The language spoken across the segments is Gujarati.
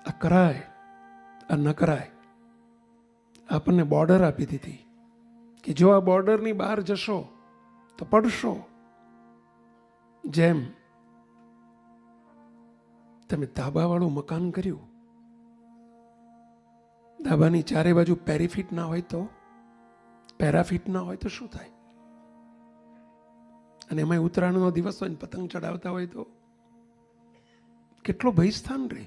આ કરાય, આ ન કરાય. આપણને બોર્ડર આપી દીધી કે જો આ બોર્ડરની બહાર જશો તો પડશો. જેમ તમે ધાબાવાળું મકાન કર્યું, ધાબાની ચારે બાજુ પેરીફીટ ના હોય તો, પેરાફીટ ના હોય તો શું થાય? અને એમાં ઉત્તરાયણનો દિવસ હોય ને પતંગ ચડાવતા હોય તો કેટલો ભયસ્થાન રહે.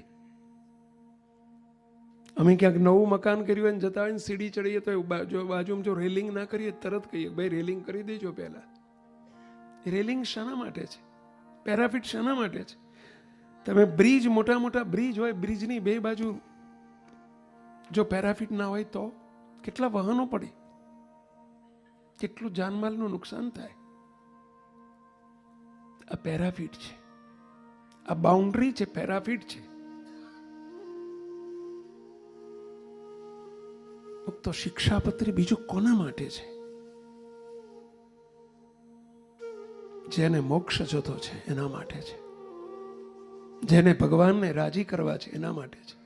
અમે ક્યાંક નવું મકાન કર્યું હોય ને જતા હોય ને સીડી ચડીએ તો બાજુમાં જો રેલિંગ ના કરીએ તરત કહીએ ભાઈ રેલિંગ કરી દેજો પહેલા. રેલિંગ શાના માટે છે? પેરાફીટ શાના માટે છે? તમે બ્રિજ, મોટા મોટા બ્રિજ હોય, બ્રિજની બે બાજુ જો પેરાફીટ ના હોય તો કેટલા વાહનો પડે, કેટલું જાનમાલનું નુકસાન થાય. આ પેરાફીટ છે, આ બાઉન્ડ્રી છે, પેરાફીટ છે. તો શિક્ષાપત્રી બીજું કોના માટે છે? જેને મોક્ષ જોતો છે એના માટે છે, જેને ભગવાનને રાજી કરવા છે એના માટે છે,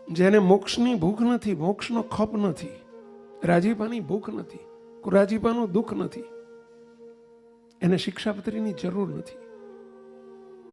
જેને મોક્ષની ભૂખ નથી, મોક્ષનો ખપ નથી, રાજીપાની ભૂખ નથી, રાજીપાનું દુઃખ નથી, એને શિક્ષાપત્રીની જરૂર નથી.